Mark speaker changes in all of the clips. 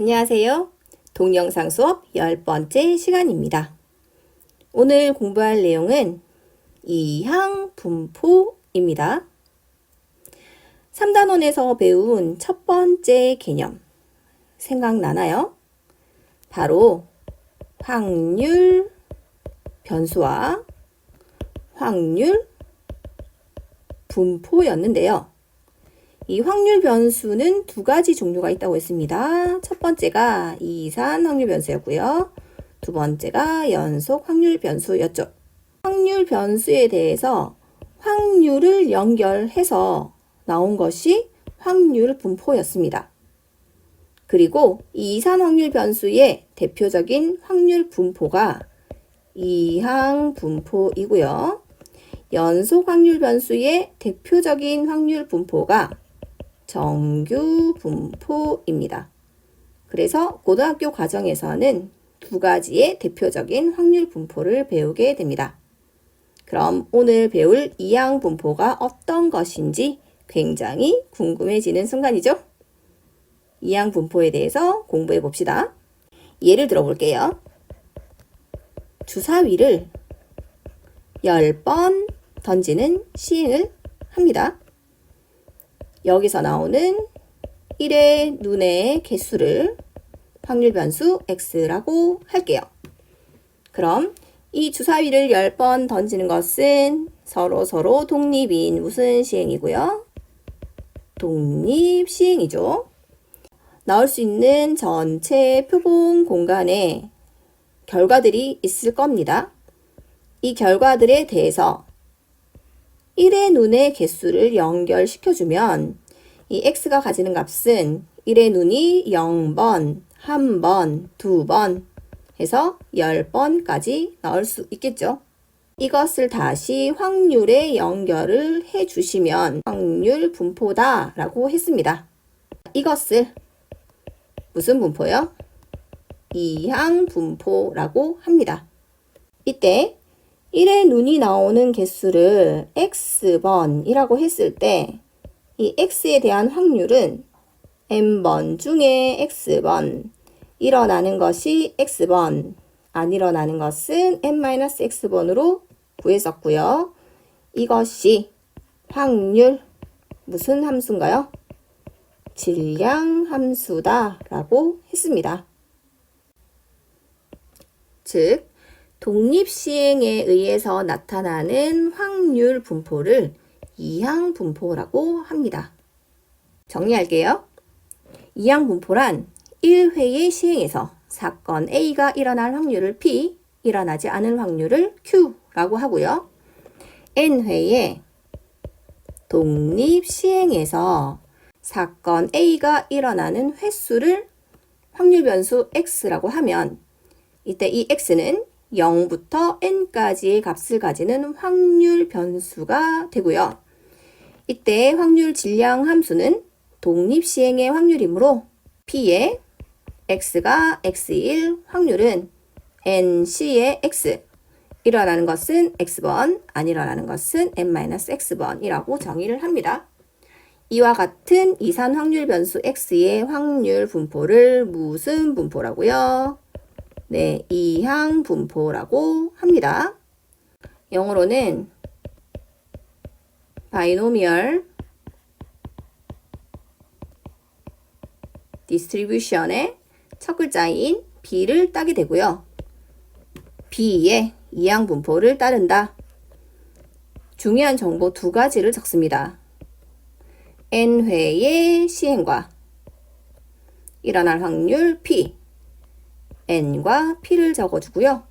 Speaker 1: 안녕하세요. 동영상 수업 10번째 시간입니다. 오늘 공부할 내용은 이항분포입니다. 3단원에서 배운 첫 번째 개념 생각나나요? 바로 확률 변수와 확률 분포였는데요. 이 확률 변수는 두 가지 종류가 있다고 했습니다. 첫 번째가 이산 확률 변수였고요. 두 번째가 연속 확률 변수였죠. 확률 변수에 대해서 확률을 연결해서 나온 것이 확률 분포였습니다. 그리고 이산 확률 변수의 대표적인 확률 분포가 이항 분포이고요. 연속 확률 변수의 대표적인 확률 분포가 정규 분포입니다. 그래서 고등학교 과정에서는 두 가지의 대표적인 확률 분포를 배우게 됩니다. 그럼 오늘 배울 이항 분포가 어떤 것인지 굉장히 궁금해지는 순간이죠? 이항 분포에 대해서 공부해 봅시다. 예를 들어 볼게요. 주사위를 10번 던지는 시행을 합니다. 여기서 나오는 1의 눈의 개수를 확률 변수 x라고 할게요. 그럼 이 주사위를 10번 던지는 것은 서로 독립인 무슨 시행이고요? 독립 시행이죠. 나올 수 있는 전체 표본 공간에 결과들이 있을 겁니다. 이 결과들에 대해서 1의 눈의 개수를 연결시켜주면 이 x가 가지는 값은 1의 눈이 0번, 1번, 2번 해서 10번까지 나올 수 있겠죠. 이것을 다시 확률에 연결을 해주시면 확률 분포다 라고 했습니다. 이것을 무슨 분포요? 이항 분포라고 합니다. 이때 1의 눈이 나오는 개수를 x번이라고 했을 때 이 x에 대한 확률은 n번 중에 x번, 일어나는 것이 x번, 안 일어나는 것은 n-x번으로 구했었고요. 이것이 확률 무슨 함수인가요? 질량 함수다 라고 했습니다. 즉 독립시행에 의해서 나타나는 확률 분포를 이항 분포라고 합니다. 정리할게요. 이항 분포란 1회의 시행에서 사건 A가 일어날 확률을 P, 일어나지 않을 확률을 Q라고 하고요. N회의 독립시행에서 사건 A가 일어나는 횟수를 확률 변수 X라고 하면 이때 이 X는 0부터 n까지의 값을 가지는 확률 변수가 되고요. 이때 확률 질량 함수는 독립시행의 확률이므로 P의 x가 x1, 확률은 nC의 x, 일어나는 것은 x번, 안 일어나는 것은 n-x번이라고 정의를 합니다. 이와 같은 이산 확률 변수 x의 확률 분포를 무슨 분포라고요? 네, 이항 분포라고 합니다. 영어로는 바이노미얼 디스트리뷰션의 첫 글자인 B를 따게 되고요. B의 이항 분포를 따른다. 중요한 정보 두 가지를 적습니다. n회의 시행과 일어날 확률 P, n과 p를 적어주고요.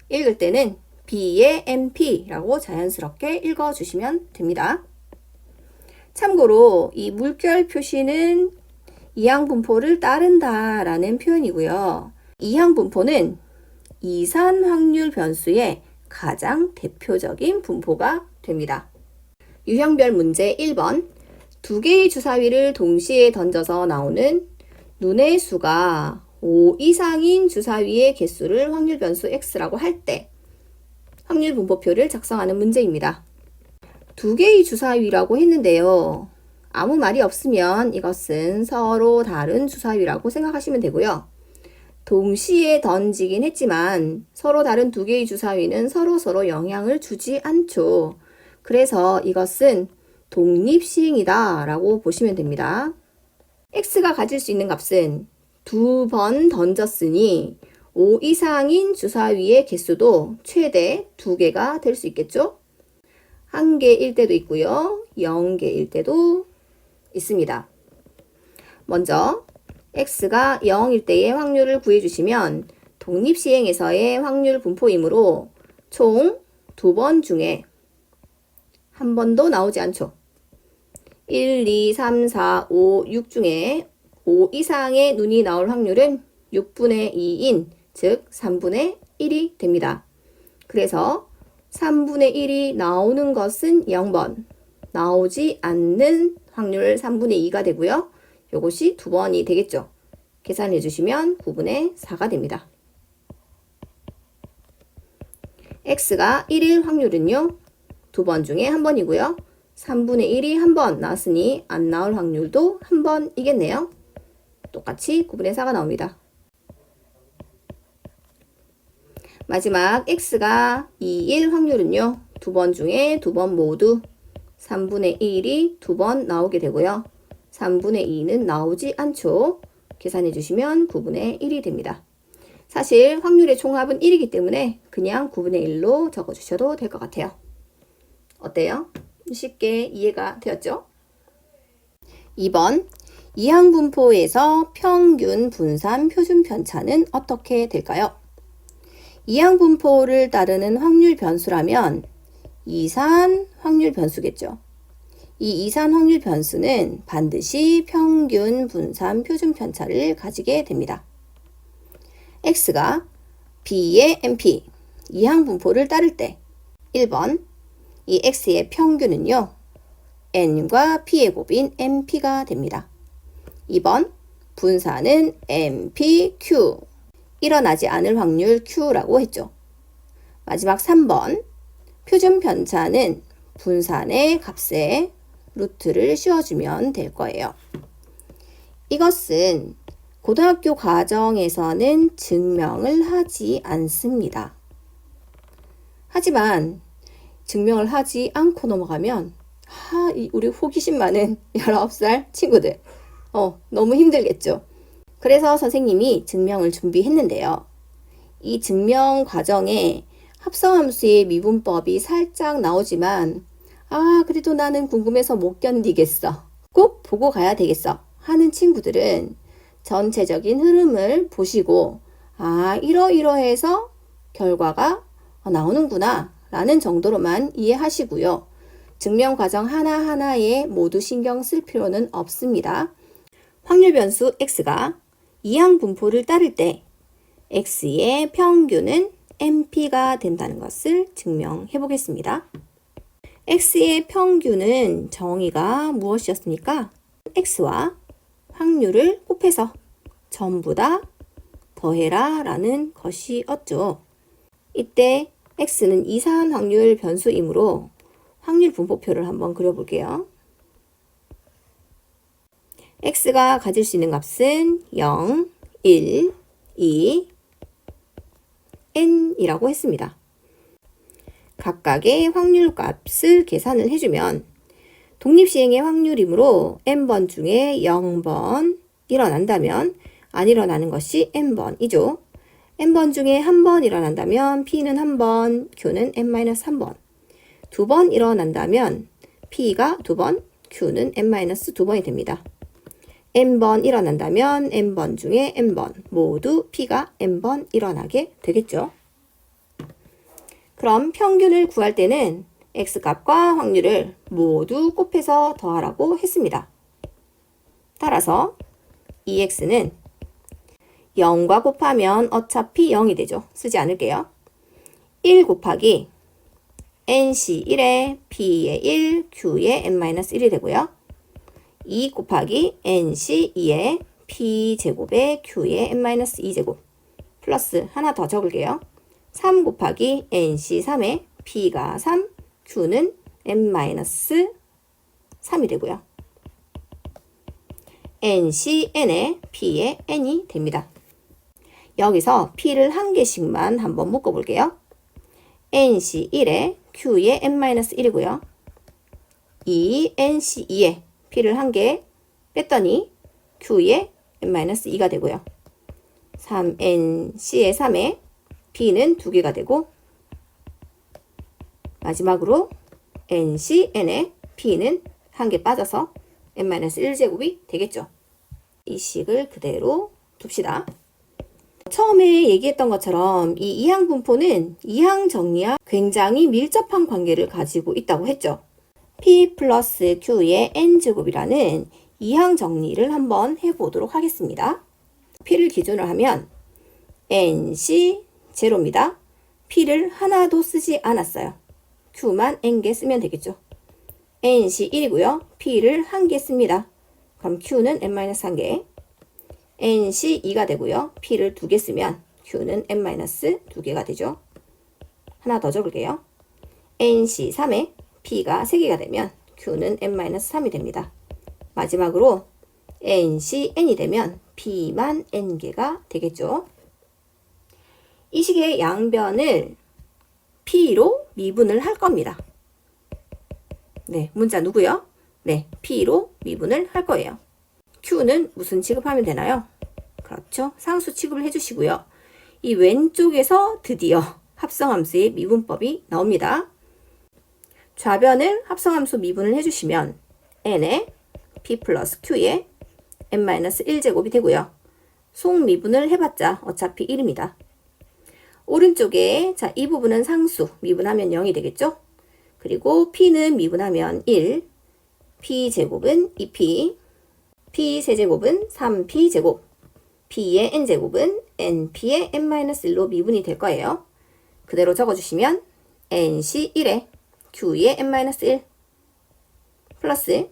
Speaker 1: 읽을 때는 b의 np라고 자연스럽게 읽어주시면 됩니다. 참고로 이 물결 표시는 이항 분포를 따른다 라는 표현이고요. 이항 분포는 이산 확률 변수의 가장 대표적인 분포가 됩니다. 유형별 문제 1번. 두 개의 주사위를 동시에 던져서 나오는 눈의 수가 5 이상인 주사위의 개수를 확률 변수 x라고 할 때 확률 분포표를 작성하는 문제입니다. 두 개의 주사위라고 했는데요. 아무 말이 없으면 이것은 서로 다른 주사위라고 생각하시면 되고요. 동시에 던지긴 했지만 서로 다른 두 개의 주사위는 서로 영향을 주지 않죠. 그래서 이것은 독립시행이다 라고 보시면 됩니다. x가 가질 수 있는 값은 두 번 던졌으니 5 이상인 주사위의 개수도 최대 2개가 될 수 있겠죠? 1개일 때도 있고요. 0개일 때도 있습니다. 먼저 x가 0일 때의 확률을 구해주시면 독립시행에서의 확률 분포이므로 총 2번 중에 한 번도 나오지 않죠. 1, 2, 3, 4, 5, 6 중에 5 이상의 눈이 나올 확률은 6분의 2인 즉 3분의 1이 됩니다. 그래서 3분의 1이 나오는 것은 0번, 나오지 않는 확률 3분의 2가 되고요. 이것이 2번이 되겠죠. 계산해 주시면 9분의 4가 됩니다. x가 1일 확률은요. 2번 중에 한 번이고요. 3분의 1이 한 번 나왔으니 안 나올 확률도 한 번이겠네요. 똑같이 9분의 4가 나옵니다. 마지막 x가 2일 확률은요. 2번 중에 2번 모두 3분의 1이 2번 나오게 되고요. 3분의 2는 나오지 않죠. 계산해 주시면 9분의 1이 됩니다. 사실 확률의 총합은 1이기 때문에 그냥 9분의 1로 적어주셔도 될 것 같아요. 어때요? 쉽게 이해가 되었죠? 2번 이항분포에서 평균 분산 표준 편차는 어떻게 될까요? 이항분포를 따르는 확률 변수라면 이산 확률 변수겠죠. 이 이산 확률 변수는 반드시 평균 분산 표준 편차를 가지게 됩니다. x가 b의 np, 이항분포를 따를 때 1번 이 x의 평균은요. n과 p의 곱인 np가 됩니다. 2번 분산은 npq, 일어나지 않을 확률 q라고 했죠. 마지막 3번 표준 편차는 분산의 값에 루트를 씌워주면 될 거예요. 이것은 고등학교 과정에서는 증명을 하지 않습니다. 하지만 증명을 하지 않고 넘어가면 우리 호기심 많은 19살 친구들 너무 힘들겠죠. 그래서 선생님이 증명을 준비했는데요. 이 증명 과정에 합성함수의 미분법이 살짝 나오지만 그래도 나는 궁금해서 못 견디겠어. 꼭 보고 가야 되겠어 하는 친구들은 전체적인 흐름을 보시고 이러이러해서 결과가 나오는구나 라는 정도로만 이해하시고요. 증명 과정 하나하나에 모두 신경 쓸 필요는 없습니다. 확률 변수 x가 이항분포를 따를 때 x의 평균은 np가 된다는 것을 증명해 보겠습니다. x의 평균은 정의가 무엇이었습니까? x와 확률을 곱해서 전부 다 더해라 라는 것이었죠. 이때 x는 이산 확률 변수이므로 확률 분포표를 한번 그려볼게요. x가 가질 수 있는 값은 0, 1, 2, n이라고 했습니다. 각각의 확률 값을 계산을 해주면 독립시행의 확률이므로 n번 중에 0번 일어난다면 안 일어나는 것이 n번이죠. n번 중에 한 번 일어난다면 p는 한 번, q는 n-1번. 2번 일어난다면 p가 2번, q는 n-2번이 됩니다. n번 일어난다면 n번 중에 n번, 모두 p가 n번 일어나게 되겠죠. 그럼 평균을 구할 때는 x값과 확률을 모두 곱해서 더하라고 했습니다. 따라서 2x는 0과 곱하면 어차피 0이 되죠. 쓰지 않을게요. 1 곱하기 nc1에 p의 1, q의 n-1이 되고요. 2 곱하기 nc2에 p제곱에 q의 n-2제곱 플러스 하나 더 적을게요. 3 곱하기 NC3에 P가 3, Q는 N-3이 되고요. NCN에 P에 N이 됩니다. 여기서 P를 한 개씩만 한번 묶어볼게요. NC1에 Q에 N-1이고요. 2 NC2에 P를 한 개 뺐더니 Q에 N-2가 되고요. 3 NC에 3에 P는 2개가 되고 마지막으로 NCN에 P는 한 개 빠져서 N-1제곱이 되겠죠. 이 식을 그대로 둡시다. 처음에 얘기했던 것처럼 이 이항 분포는 이항 정리와 굉장히 밀접한 관계를 가지고 있다고 했죠. P 플러스 Q의 N제곱이라는 이항 정리를 한번 해보도록 하겠습니다. P를 기준으로 하면 NC 제로입니다. P를 하나도 쓰지 않았어요. Q만 N개 쓰면 되겠죠. NC 1이고요. P를 한 개 씁니다. 그럼 Q는 N-1개. NC 2가 되고요. P를 2개 쓰면 Q는 N-2개가 되죠. 하나 더 적을게요. NC 3에 P가 3개가 되면 Q는 N-3이 됩니다. 마지막으로 NC N이 되면 P만 N개가 되겠죠. 이 식의 양변을 P로 미분을 할 겁니다. 네, 문자 누구요? 네, P로 미분을 할 거예요. Q는 무슨 취급하면 되나요? 그렇죠. 상수 취급을 해주시고요. 이 왼쪽에서 드디어 합성함수의 미분법이 나옵니다. 좌변을 합성함수 미분을 해주시면 N에 P 플러스 Q에 N-1제곱이 되고요. 속미분을 해봤자 어차피 1입니다. 오른쪽에 자, 이 부분은 상수 미분하면 0이 되겠죠? 그리고 P는 미분하면 1, P제곱은 2P, P세제곱은 3P제곱, P의 N제곱은 NP의 N-1로 미분이 될 거예요. 그대로 적어주시면 NC1에 Q의 N-1 플러스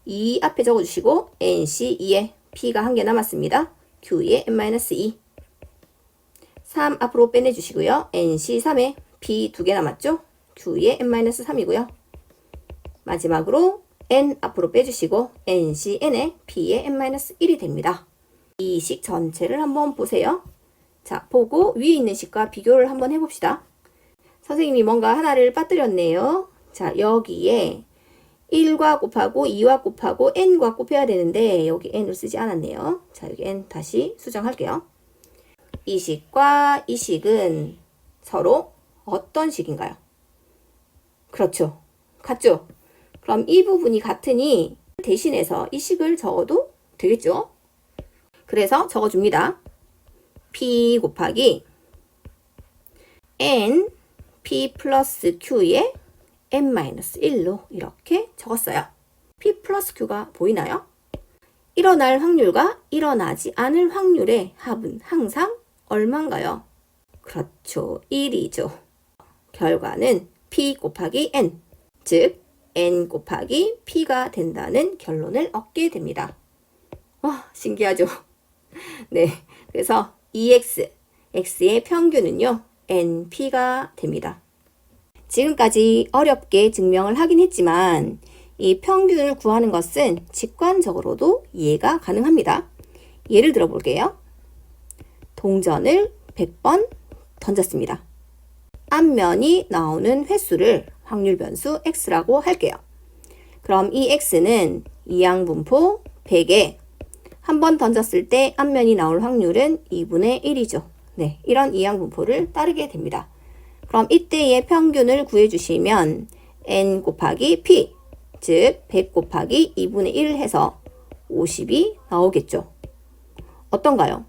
Speaker 1: 2 앞에 적어주시고 NC2에 P가 한 개 남았습니다. Q의 N-2 3 앞으로 빼내주시고요. NC3에 P 2개 남았죠? Q의 N-3이고요. 마지막으로 N 앞으로 빼주시고 NCN에 P의 N-1이 됩니다. 이 식 전체를 한번 보세요. 자, 보고 위에 있는 식과 비교를 한번 해봅시다. 선생님이 뭔가 하나를 빠뜨렸네요. 자, 여기에 1과 곱하고 2와 곱하고 N과 곱해야 되는데 여기 N을 쓰지 않았네요. 자, 여기 N 다시 수정할게요. 이 식과 이 식은 서로 어떤 식인가요? 그렇죠. 같죠? 그럼 이 부분이 같으니 대신해서 이 식을 적어도 되겠죠? 그래서 적어줍니다. P 곱하기 N P 플러스 Q의 N-1로 이렇게 적었어요. P 플러스 Q가 보이나요? 일어날 확률과 일어나지 않을 확률의 합은 항상 얼마인가요? 그렇죠. 1이죠. 결과는 P 곱하기 N, 즉 N 곱하기 P가 된다는 결론을 얻게 됩니다. 와, 신기하죠? 네, 그래서 EX, X의 평균은요, NP가 됩니다. 지금까지 어렵게 증명을 하긴 했지만 이 평균을 구하는 것은 직관적으로도 이해가 가능합니다. 예를 들어 볼게요. 동전을 100번 던졌습니다. 앞면이 나오는 횟수를 확률 변수 X라고 할게요. 그럼 이 X는 이항분포 100에 한 번 던졌을 때 앞면이 나올 확률은 2분의 1이죠. 네, 이런 이항분포를 따르게 됩니다. 그럼 이때의 평균을 구해주시면 N 곱하기 P, 즉 100 곱하기 2분의 1 해서 50이 나오겠죠. 어떤가요?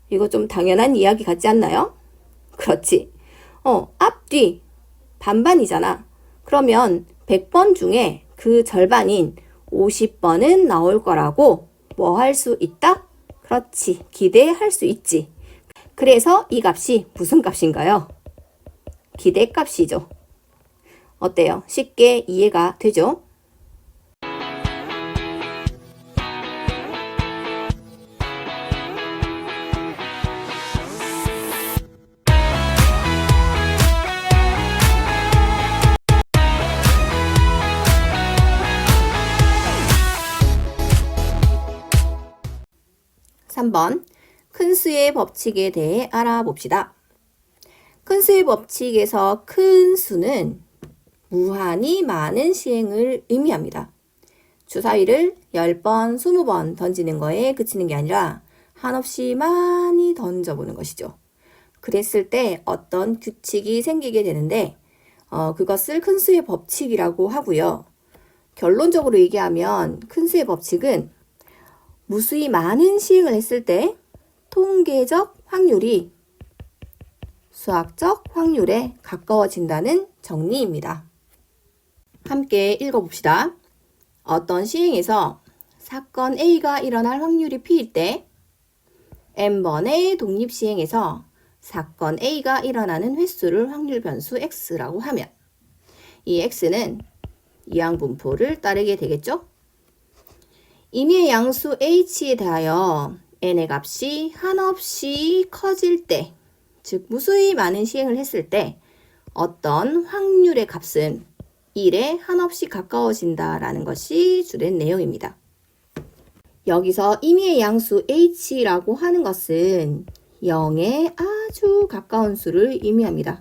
Speaker 1: 이거 좀 당연한 이야기 같지 않나요? 그렇지. 앞, 뒤 반반이잖아. 그러면 100번 중에 그 절반인 50번은 나올 거라고 뭐 할 수 있다? 그렇지. 기대할 수 있지. 그래서 이 값이 무슨 값인가요? 기대값이죠. 어때요? 쉽게 이해가 되죠? 한번 큰 수의 법칙에 대해 알아봅시다. 큰 수의 법칙에서 큰 수는 무한히 많은 시행을 의미합니다. 주사위를 10번, 20번 던지는 거에 그치는 게 아니라 한없이 많이 던져보는 것이죠. 그랬을 때 어떤 규칙이 생기게 되는데 그것을 큰 수의 법칙이라고 하고요. 결론적으로 얘기하면 큰 수의 법칙은 무수히 많은 시행을 했을 때 통계적 확률이 수학적 확률에 가까워진다는 정리입니다. 함께 읽어봅시다. 어떤 시행에서 사건 A가 일어날 확률이 P일 때 N번의 독립시행에서 사건 A가 일어나는 횟수를 확률 변수 X라고 하면 이 X는 이항분포를 따르게 되겠죠? 임의의 양수 H에 대하여 N의 값이 한없이 커질 때, 즉 무수히 많은 시행을 했을 때 어떤 확률의 값은 1에 한없이 가까워진다라는 것이 주된 내용입니다. 여기서 임의의 양수 H라고 하는 것은 0에 아주 가까운 수를 의미합니다.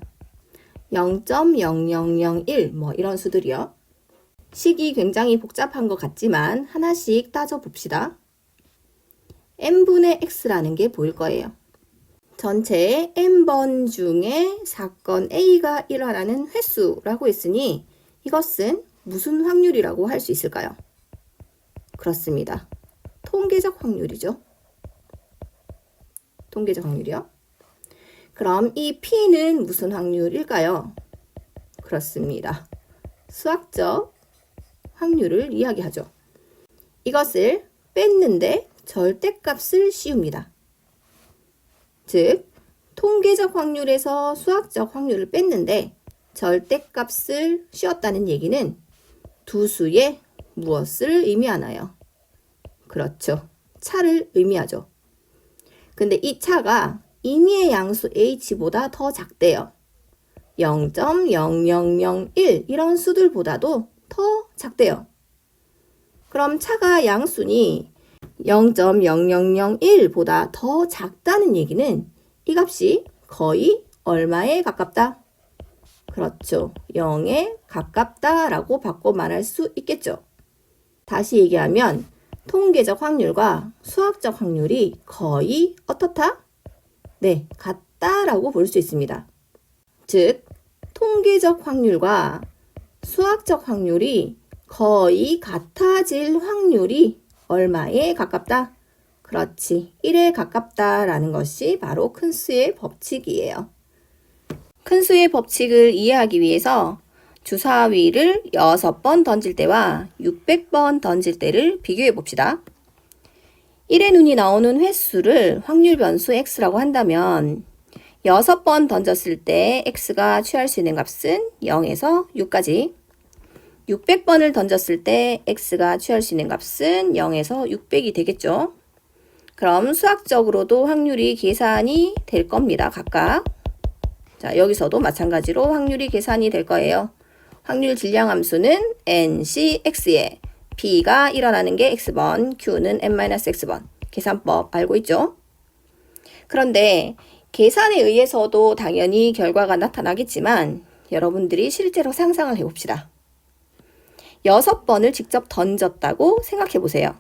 Speaker 1: 0.0001 이런 수들이요. 식이 굉장히 복잡한 것 같지만 하나씩 따져봅시다. n분의 x라는 게 보일 거예요. 전체 n번 중에 사건 A가 일어나는 횟수라고 했으니 이것은 무슨 확률이라고 할 수 있을까요? 그렇습니다. 통계적 확률이죠. 통계적 확률이요. 그럼 이 P는 무슨 확률일까요? 그렇습니다. 수학적 확률을 이야기하죠. 이것을 뺐는데 절대값을 씌웁니다. 즉, 통계적 확률에서 수학적 확률을 뺐는데 절대값을 씌웠다는 얘기는 두 수의 무엇을 의미하나요? 그렇죠. 차를 의미하죠. 근데 이 차가 임의의 양수 h보다 더 작대요. 0.0001 이런 수들보다도 더 작대요. 그럼 차가 양수니 0.0001보다 더 작다는 얘기는 이 값이 거의 얼마에 가깝다? 그렇죠. 0에 가깝다라고 바꿔 말할 수 있겠죠. 다시 얘기하면 통계적 확률과 수학적 확률이 거의 어떻다? 네, 같다라고 볼 수 있습니다. 즉, 통계적 확률과 수학적 확률이 거의 같아질 확률이 얼마에 가깝다? 그렇지, 1에 가깝다라는 것이 바로 큰 수의 법칙이에요. 큰 수의 법칙을 이해하기 위해서 주사위를 6번 던질 때와 600번 던질 때를 비교해 봅시다. 1의 눈이 나오는 횟수를 확률 변수 x라고 한다면 6번 던졌을 때 x가 취할 수 있는 값은 0에서 6까지, 600번을 던졌을 때 x가 취할 수 있는 값은 0에서 600이 되겠죠. 그럼 수학적으로도 확률이 계산이 될 겁니다. 각각. 자, 여기서도 마찬가지로 확률이 계산이 될 거예요. 확률 질량 함수는 NCX에 P가 일어나는 게 X번, Q는 N-X번. 계산법 알고 있죠? 그런데 계산에 의해서도 당연히 결과가 나타나겠지만 여러분들이 실제로 상상을 해봅시다. 6번을 직접 던졌다고 생각해 보세요.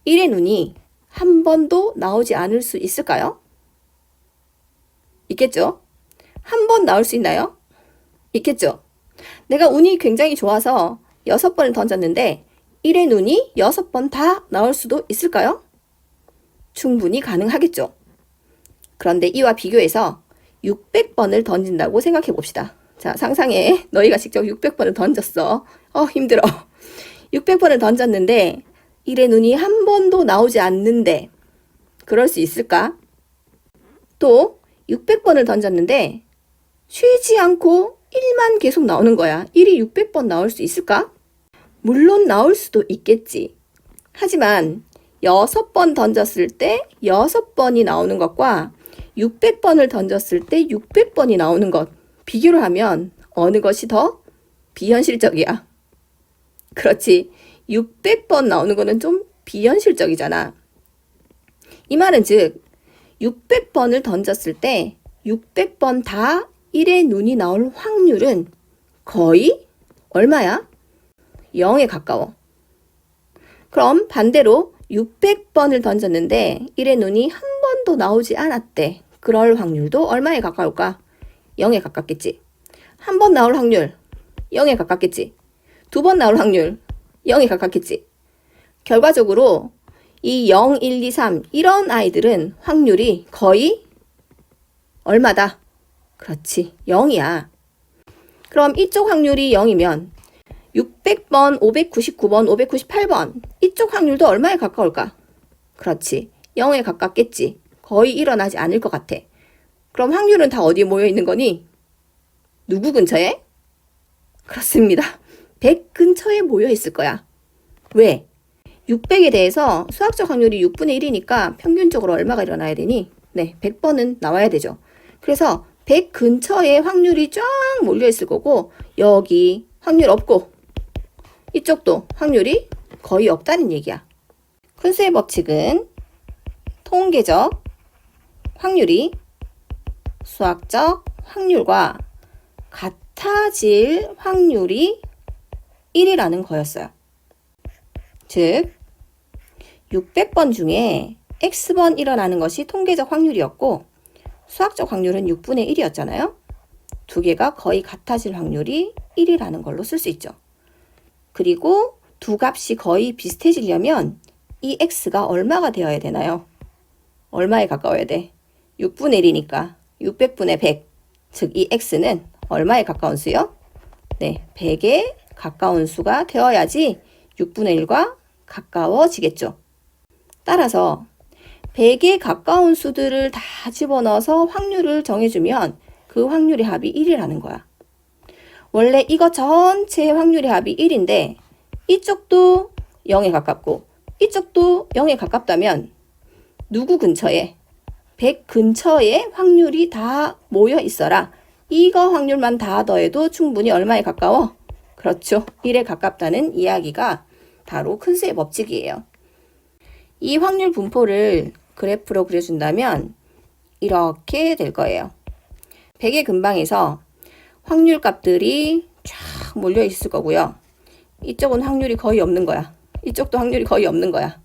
Speaker 1: 1의 눈이 한 번도 나오지 않을 수 있을까요? 있겠죠? 한 번 나올 수 있나요? 있겠죠? 내가 운이 굉장히 좋아서 6번을 던졌는데 1의 눈이 6번 다 나올 수도 있을까요? 충분히 가능하겠죠? 그런데 이와 비교해서 600번을 던진다고 생각해 봅시다. 자, 상상해. 너희가 직접 600번을 던졌어. 힘들어. 600번을 던졌는데 1의 눈이 한 번도 나오지 않는데 그럴 수 있을까? 또 600번을 던졌는데 쉬지 않고 1만 계속 나오는 거야. 1이 600번 나올 수 있을까? 물론 나올 수도 있겠지. 하지만 6번 던졌을 때 6번이 나오는 것과 600번을 던졌을 때 600번이 나오는 것 비교를 하면 어느 것이 더 비현실적이야? 그렇지. 600번 나오는 거는 좀 비현실적이잖아. 이 말은 즉 600번을 던졌을 때 600번 다 1의 눈이 나올 확률은 거의 얼마야? 0에 가까워. 그럼 반대로 600번을 던졌는데 1의 눈이 한 번도 나오지 않았대. 그럴 확률도 얼마에 가까울까? 0에 가깝겠지. 한 번 나올 확률 0에 가깝겠지. 두 번 나올 확률 0에 가깝겠지. 결과적으로 이 0, 1, 2, 3 이런 아이들은 확률이 거의 얼마다? 그렇지, 0이야. 그럼 이쪽 확률이 0이면 600번, 599번, 598번 이쪽 확률도 얼마에 가까울까? 그렇지, 0에 가깝겠지. 거의 일어나지 않을 것 같아. 그럼 확률은 다 어디에 모여 있는 거니? 누구 근처에? 그렇습니다. 100 근처에 모여 있을 거야. 왜? 600에 대해서 수학적 확률이 6분의 1이니까 평균적으로 얼마가 일어나야 되니? 네, 100번은 나와야 되죠. 그래서 100 근처에 확률이 쫙 몰려 있을 거고 여기 확률 없고 이쪽도 확률이 거의 없다는 얘기야. 쿤스의 법칙은 통계적 확률이 수학적 확률과 같아질 확률이 1이라는 거였어요. 즉 600번 중에 X번 일어나는 것이 통계적 확률이었고 수학적 확률은 6분의 1이었잖아요. 두 개가 거의 같아질 확률이 1이라는 걸로 쓸 수 있죠. 그리고 두 값이 거의 비슷해지려면 이 X가 얼마가 되어야 되나요? 얼마에 가까워야 돼? 6분의 1이니까 600분의 100. 즉 이 X는 얼마에 가까운 수요? 네, 100에 가까운 수가 되어야지 6분의 1과 가까워지겠죠. 따라서 100에 가까운 수들을 다 집어넣어서 확률을 정해주면 그 확률의 합이 1이라는 거야. 원래 이거 전체의 확률의 합이 1인데 이쪽도 0에 가깝고 이쪽도 0에 가깝다면 누구 근처에? 100 근처에 확률이 다 모여 있어라. 이거 확률만 다 더해도 충분히 얼마에 가까워? 그렇죠. 1에 가깝다는 이야기가 바로 쿤스의 법칙이에요. 이 확률 분포를 그래프로 그려준다면 이렇게 될 거예요. 100의 근방에서 확률 값들이 쫙 몰려 있을 거고요. 이쪽은 확률이 거의 없는 거야. 이쪽도 확률이 거의 없는 거야.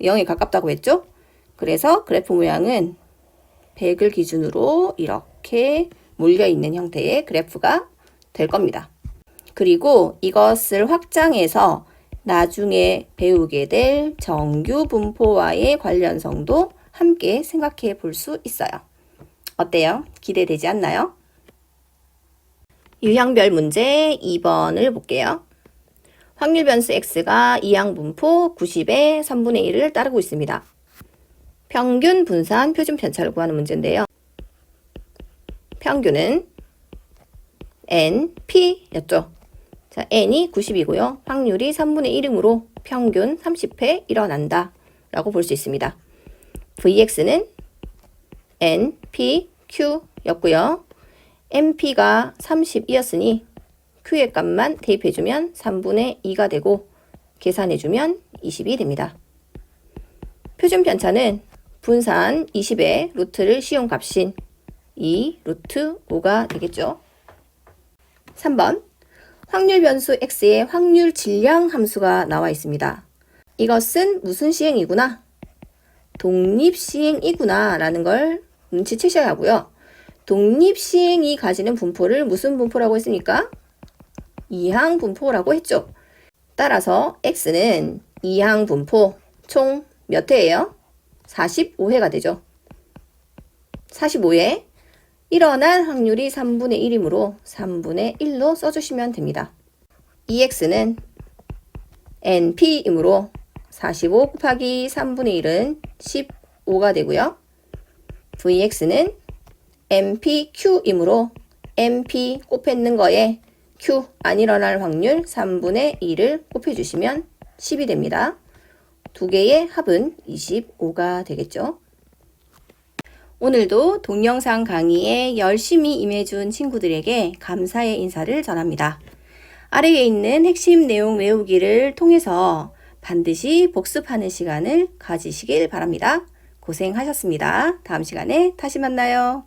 Speaker 1: 0에 가깝다고 했죠? 그래서 그래프 모양은 100을 기준으로 이렇게 몰려있는 형태의 그래프가 될 겁니다. 그리고 이것을 확장해서 나중에 배우게 될 정규 분포와의 관련성도 함께 생각해 볼 수 있어요. 어때요? 기대되지 않나요? 유형별 문제 2번을 볼게요. 확률 변수 x가 이항 분포 90의 3분의 1을 따르고 있습니다. 평균 분산 표준 편차를 구하는 문제인데요. 평균은 NP였죠. 자, N이 90이고요. 확률이 3분의 1이므로 평균 30회 일어난다 라고 볼 수 있습니다. VX는 NPQ였고요. NP가 30이었으니 Q의 값만 대입해주면 3분의 2가 되고 계산해주면 20이 됩니다. 표준 편차는 분산 20의 루트를 씌운 값인 2 루트 5가 되겠죠. 3번 확률 변수 x의 확률 질량 함수가 나와 있습니다. 이것은 무슨 시행이구나? 독립시행이구나 라는 걸 눈치채셔야 하고요. 독립시행이 가지는 분포를 무슨 분포라고 했습니까? 이항 분포라고 했죠. 따라서 x는 이항 분포 총 몇 회예요? 45회가 되죠. 45회 일어날 확률이 3분의 1이므로 3분의 1로 써주시면 됩니다. EX는 NP이므로 45 곱하기 3분의 1은 15가 되고요. VX는 NPQ이므로 NP 곱했는 거에 Q 안 일어날 확률 3분의 1을 곱해주시면 10이 됩니다. 두 개의 합은 25가 되겠죠. 오늘도 동영상 강의에 열심히 임해준 친구들에게 감사의 인사를 전합니다. 아래에 있는 핵심 내용 외우기를 통해서 반드시 복습하는 시간을 가지시길 바랍니다. 고생하셨습니다. 다음 시간에 다시 만나요.